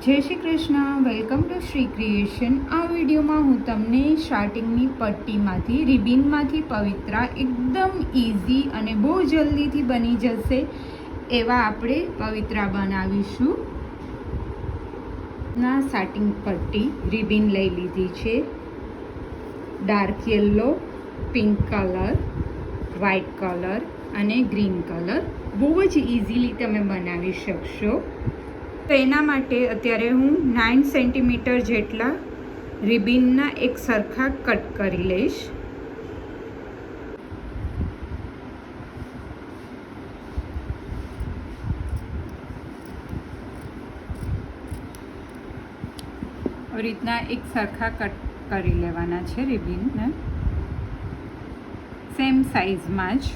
જય Shri Krishna, welcome to Shri creation. આ વિડીયોમાં હું તમને સ્ટાર્ટિંગની પટ્ટીમાંથી રિબિનમાંથી પવિત્રા એકદમ ઇઝી અને બહુ જલ્દીથી બની જશે એવા આપણે પવિત્રા બનાવીશું। ના સ્ટાર્ટિંગ પટ્ટી રિબિન લઈ લીધી છે, dark yellow, pink colour, white colour અને ગ્રીન કલર। બહુ જ ઇઝીલી તમે બનાવી શકશો। તો એના માટે અત્યારે હું 9 સેન્ટીમીટર જેટલા રિબિનના એક સરખા કટ કરી લઈશ। આવી રીતના એક સરખા કટ કરી લેવાના છે રિબિનને, સેમ સાઇઝમાં જ।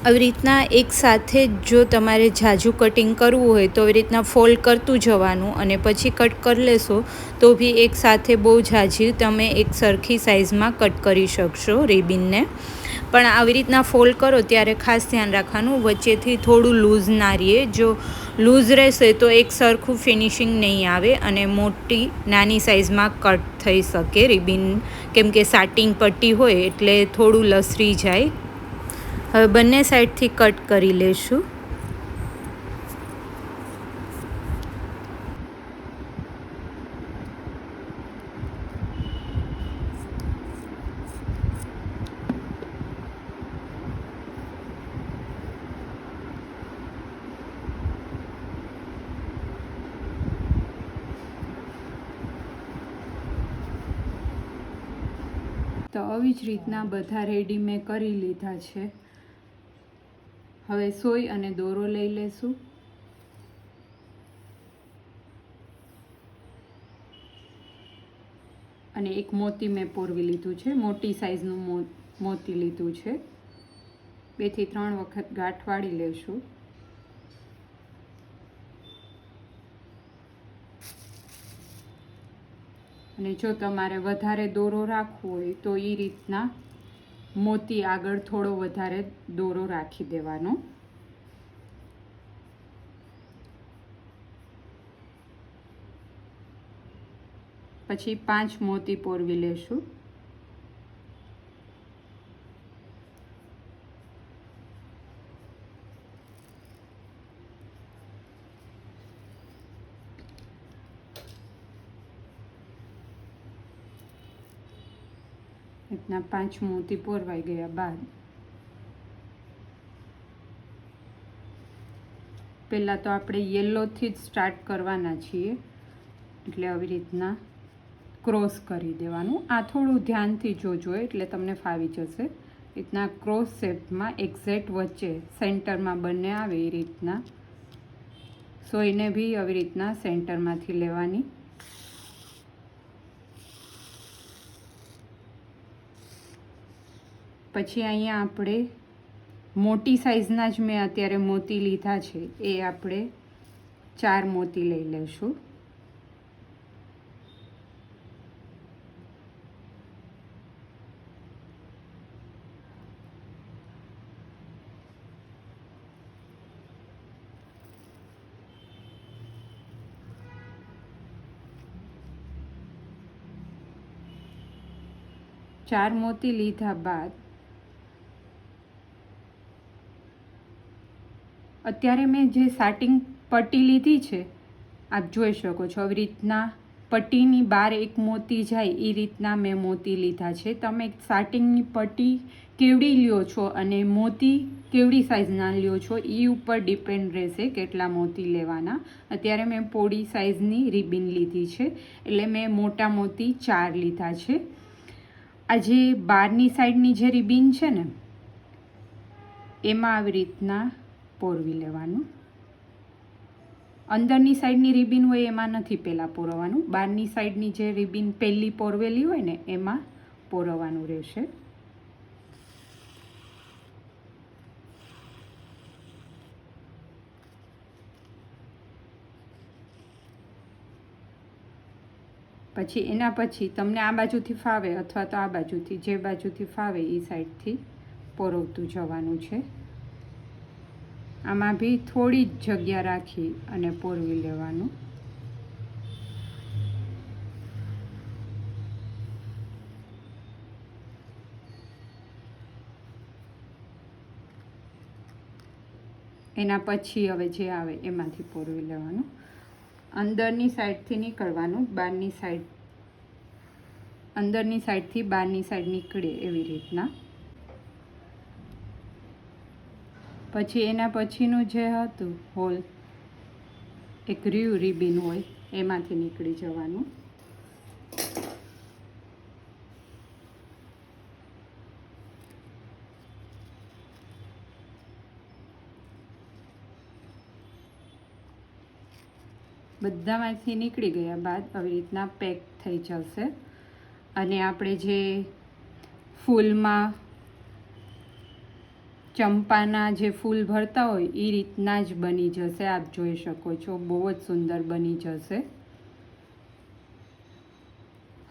આવી રીતના એક સાથે જો તમારે ઝાઝું કટિંગ કરવું હોય તો આવી રીતના ફોલ્ડ કરતું જવાનું અને પછી કટ કરી લેશો તો બી એક સાથે બહુ ઝાઝી તમે એક સરખી સાઇઝમાં કટ કરી શકશો રિબિનને। પણ આવી રીતના ફોલ્ડ કરો ત્યારે ખાસ ધ્યાન રાખવાનું વચ્ચેથી થોડું લૂઝ ના રહે, જો લૂઝ રહેશે તો એક સરખું ફિનિશિંગ નહીં આવે અને મોટી નાની સાઇઝમાં કટ થઈ શકે રિબિન, કેમ કે સાટિંગ પટ્ટી હોય એટલે થોડું લસરી જાય। હવે બંને સાઈડથી કટ કરી લેશું। તો આવી જ રીતના બધા રેડી મેં કરી લીધા છે। હવે સોય અને દોરો લઈ લેશું અને એક મોતી મેં પોરવી લીધું છે, મોટી સાઈઝનું મોતી લીધું છે। 2 થી 3 વખત ગાંઠ વાળી લેશું। અને જો તમારે વધારે દોરો રાખવો હોય તો એ રીતના મોતી આગળ થોડો વધારે દોરો રાખી દેવાનો। પછી 5 મોતી પોરવી લેશું। રીતના 5 મોતી પોરવાઈ ગયા બાદ પહેલાં તો આપણે યલોથી જ સ્ટાર્ટ કરવાના છીએ, એટલે આવી રીતના ક્રોસ કરી દેવાનું। આ થોડું ધ્યાનથી જોજો એટલે તમને ફાવી જશે। રીતના ક્રોસ શેપમાં એક્ઝેક્ટ વચ્ચે સેન્ટરમાં બંને આવે એ રીતના સોયને બી આવી રીતના સેન્ટરમાંથી લેવાની। પછી અહીંયા આપણે મોટી સાઈઝના જ મેં અત્યારે મોતી લીધા છે, એ આપણે 4 મોતી લઈ લઈશું। ચાર મોતી લીધા બાદ અત્યારે મેં જે સાટિંગ પટ્ટી લીધી છે આપ જોઈ શકો છો, આવી રીતના પટ્ટીની બહાર એક મોતી જાય એ રીતના મેં મોતી લીધા છે. તમે સ્ટાર્ટિંગની પટ્ટી કેવડી લ્યો છો અને મોતી કેવડી સાઇઝના લ્યો છો એ ઉપર ડિપેન્ડ રહેશે કેટલા મોતી લેવાના. અત્યારે મેં પોળી સાઇઝની રિબિન લીધી છે એટલે મેં મોટા મોતી 4 લીધા છે. આ જે બહારની સાઈડની જે રિબિન છે ને એમાં આવી રીતના પોરવી લેવાનું. અંદરની સાઈડની રિબિન હોય એમાં નથી પહેલાં પોરવવાનું, બહારની સાઈડની જે રિબિન પહેલી પોરવેલી હોય ને એમાં પોરવવાનું રહેશે. પછી એના પછી તમને આ બાજુથી ફાવે અથવા તો આ બાજુથી, જે બાજુથી ફાવે એ સાઈડથી પોરવતું જવાનું છે. આમાં બી થોડી જ જગ્યા રાખી અને પોરવી લેવાનું. એના પછી હવે જે આવે એમાંથી પોરવી લેવાનું. અંદરની સાઈડથી નીકળવાનું, બહારની સાઈડ, અંદરની સાઈડથી બહારની સાઈડ નીકળે એવી રીતના. પછી એના પછીનું જે હતું હોલ, એક રિબિન હોય એમાંથી નીકળી જવાનું. બધામાંથી નીકળી ગયા બાદ આવી રીતના પેક થઈ જશે. અને આપણે જે ફૂલમાં ચંપાના જે ફૂલ ભરતા હોય એ રીતના જ બની જશે. આપ જોઈ શકો છો, બહુ જ સુંદર બની જશે.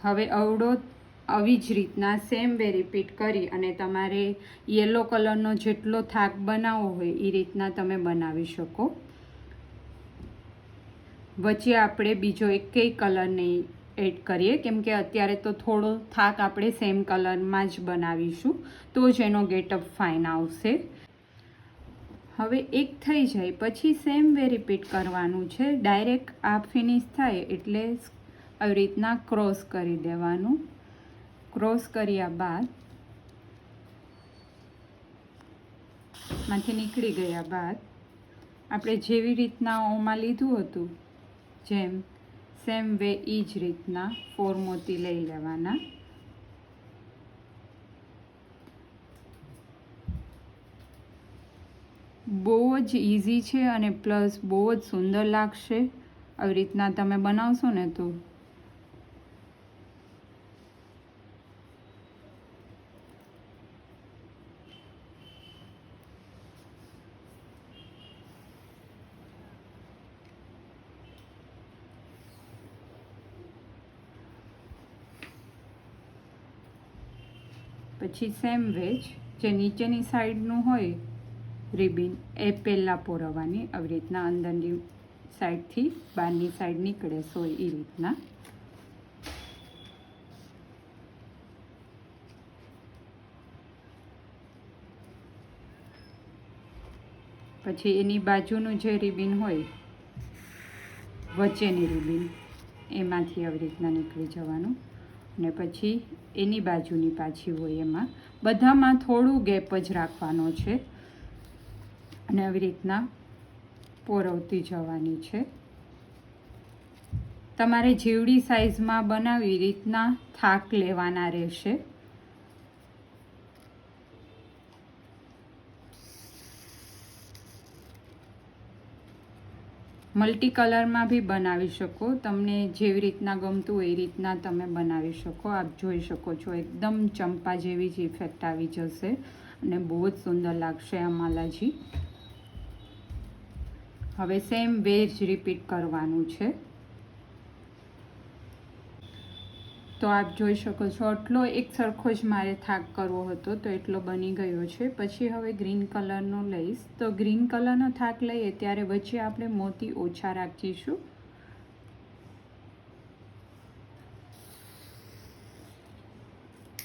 હવે આવી જ રીતના સેમ વે રિપીટ કરી અને તમારે યલો કલરનો જેટલો થાક બનાવવો હોય એ રીતના તમે બનાવી શકો. વચ્ચે આપણે બીજો એકેય કલર નહીં એડ કરીએ કેમ કે અત્યારે તો થોડો થાક આપણે સેમ કલરમાં જ બનાવીશું તો જ એનો ગેટઅપ ફાઇન આવશે. હવે એક થઈ જાય પછી સેમ વે રિપીટ કરવાનું છે. ડાયરેક્ટ આ ફિનિશ થાય એટલે આવી રીતના ક્રોસ કરી દેવાનું. ક્રોસ કર્યા બાદ માંથી નીકળી ગયા બાદ આપણે જેવી રીતના ઓમાં લીધું હતું જેમ સેમ વે એ જ રીતના 4 મોતી લઈ લેવાના. બહુ જ ઇઝી છે અને પ્લસ બહુ જ સુંદર લાગશે. આવી રીતના તમે બનાવશો ને તો પછી સેમ વેજ જે નીચેની સાઈડનું હોય રિબિન એ પહેલાં પોરવવાની. આવી રીતના અંદરની સાઈડથી બહારની સાઈડ નીકળે સો એ રીતના. પછી એની બાજુનું જે રિબિન હોય વચ્ચેની રિબિન એમાંથી આવી રીતના નીકળી જવાનું. અને પછી એની બાજુની પાછી હોય એમાં બધામાં થોડું ગેપ જ રાખવાનો છે અને આવી રીતના પોરવતી જવાની છે. તમારે જેવડી સાઈઝમાં બનાવી રીતના થાક લેવાના રહેશે. મલ્ટી કલરમાં બી બનાવી શકો, તમને જેવી રીતના ગમતું હોય એ રીતના તમે બનાવી શકો. આપ જોઈ શકો છો એકદમ ચંપા જેવી જ ઇફેક્ટ આવી જશે અને બહુ જ સુંદર લાગશે આ માલાજી. હવે સેમ વે જ રિપીટ કરવાનું છે. તો આપ જોઈ શકો છો આટલો એક સરખો જ મારે થાક કરવો હતો તો એટલો બની ગયો છે. પછી હવે ગ્રીન કલરનો લઈશ તો ગ્રીન કલરનો થાક લઈએ ત્યારે વચ્ચે આપણે મોતી ઓછા રાખીશું.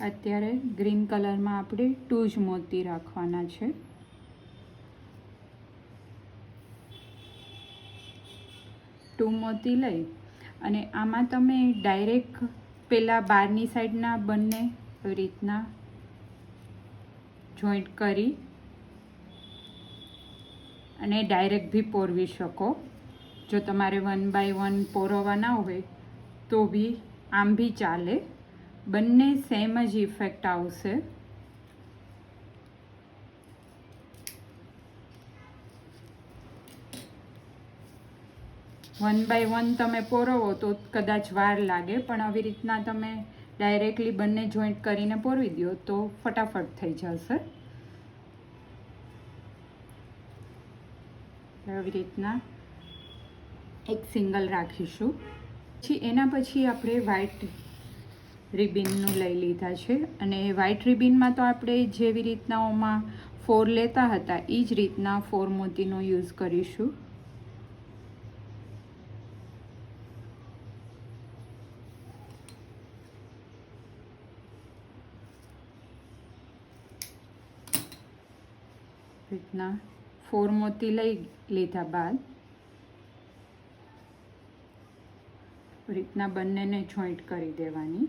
અત્યારે ગ્રીન કલરમાં આપણે 2 જ મોતી રાખવાના છે. 2 મોતી લઈ અને આમાં તમે ડાયરેક્ટ પહેલાં બહારની સાઈડના બંને એવી રીતના જોઈન્ટ કરી અને ડાયરેક્ટ બી પોરવી શકો. જો તમારે 1 બાય 1 પોરવવા ના હોય તો બી આમ બી ચાલે, બંને સેમ જ ઇફેક્ટ આવશે. વન બાય 1 તમે પોરવો તો કદાચ વાર લાગે, પણ આવી રીતના તમે ડાયરેક્ટલી બંને જોઈન્ટ કરીને પોરવી દો તો ફટાફટ થઈ જશે. આવી રીતના એક સિંગલ રાખીશું. એના પછી આપણે વ્હાઈટ રિબિનનું લઈ લીધા છે, અને વ્હાઈટ રિબિનમાં તો આપણે જેવી રીતના ઓમાં 4 લેતા હતા એ જ રીતના 4 મોતીનો યુઝ કરીશું. રીતના 4 મોતી લઈ લીધા બાદ રીતના બંનેને જોઈન્ટ કરી દેવાની.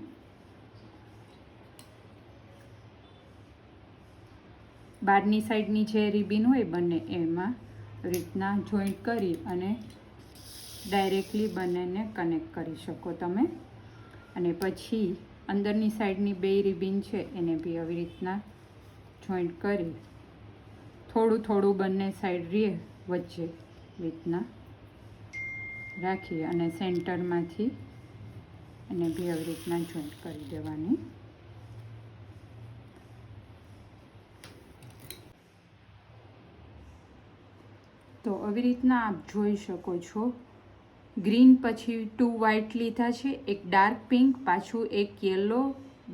બહારની સાઈડની જે રિબિન હોય બંને એમાં રીતના જોઈન્ટ કરી અને ડાયરેક્ટલી બંનેને કનેક્ટ કરી શકો તમે. અને પછી અંદરની સાઈડની 2 રિબિન છે એને બી આવી રીતના જોઈન્ટ કરી થોડું થોડું બંને સાઈડ રહે વચ્ચે રીતના રાખી અને સેન્ટરમાંથી એને બી આવી રીતના જોઈન્ટ કરી દેવાની. તો આવી રીતના આપ જોઈ શકો છો. ગ્રીન પછી 2 વ્હાઈટ લીધા છે, એક ડાર્ક પિંક, પાછું એક યલો,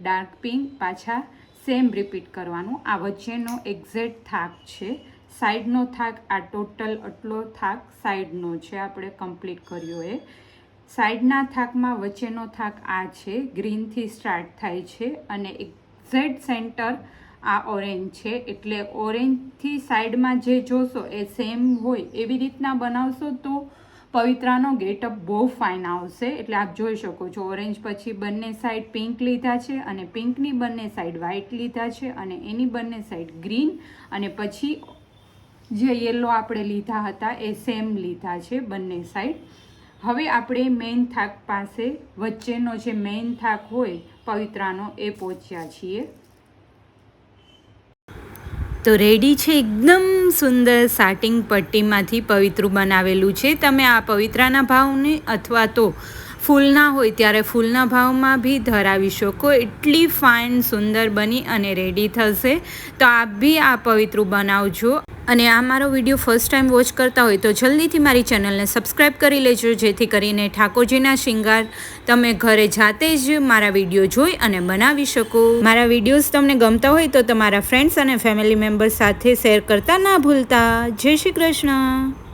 ડાર્ક પિંક, પાછા સેમ રિપીટ કરવાનું. આ વચ્ચેનો એક્ઝેક્ટ થાક છે, સાઈડનો થાક આ ટોટલ આટલો થાક સાઈડનો છે આપણે કમ્પ્લીટ કર્યો એ. સાઈડના થાકમાં વચ્ચેનો થાક આ છે, ગ્રીનથી સ્ટાર્ટ થાય છે અને એક્ઝેક્ટ સેન્ટર આ ઓરેન્જ છે, એટલે ઓરેન્જથી સાઈડમાં જે જોશો એ સેમ હોય એવી રીતના બનાવશો તો પવિત્રાનો ગેટઅપ બહુ ફાઇન આવશે. એટલે આપ જોઈ શકો છો ઓરેન્જ પછી બંને સાઈડ પિંક લીધા છે અને પિંકની બંને સાઈડ વ્હાઈટ લીધા છે અને એની બંને સાઈડ ગ્રીન, અને પછી જે યલો આપણે લીધા હતા એ સેમ લીધા છે બંને સાઈડ. હવે આપણે મેઇન થાક પાસે વચ્ચેનો જે મેઇન થાક હોય પવિત્રાનો એ પહોંચ્યા છીએ. તો રેડી છે એકદમ સુંદર સાટિંગ પટ્ટીમાંથી પવિત્રું બનાવેલું છે. તમે આ પવિત્રાના ભાવને અથવા તો ફૂલના હોય ત્યારે ફૂલના ભાવમાં બી ધરાવી શકો. એટલી ફાઇન સુંદર બની અને રેડી થશે. તો આપ બી આ પવિત્રું બનાવજો. અને આ મારો વિડીયો ફર્સ્ટ ટાઈમ વોચ કરતા હોય તો જલ્દીથી મારી ચેનલને સબસ્ક્રાઈબ કરી લેજો, જેથી કરીને ઠાકોરજીના શૃંગાર તમે ઘરે જાતે જ મારા વિડીયો જોઈ અને બનાવી શકો. મારા વિડીયોઝ તમને ગમતા હોય તો તમારા ફ્રેન્ડ્સ અને ફેમિલી મેમ્બર્સ સાથે શેર કરતા ના ભૂલતા. જય શ્રી કૃષ્ણ.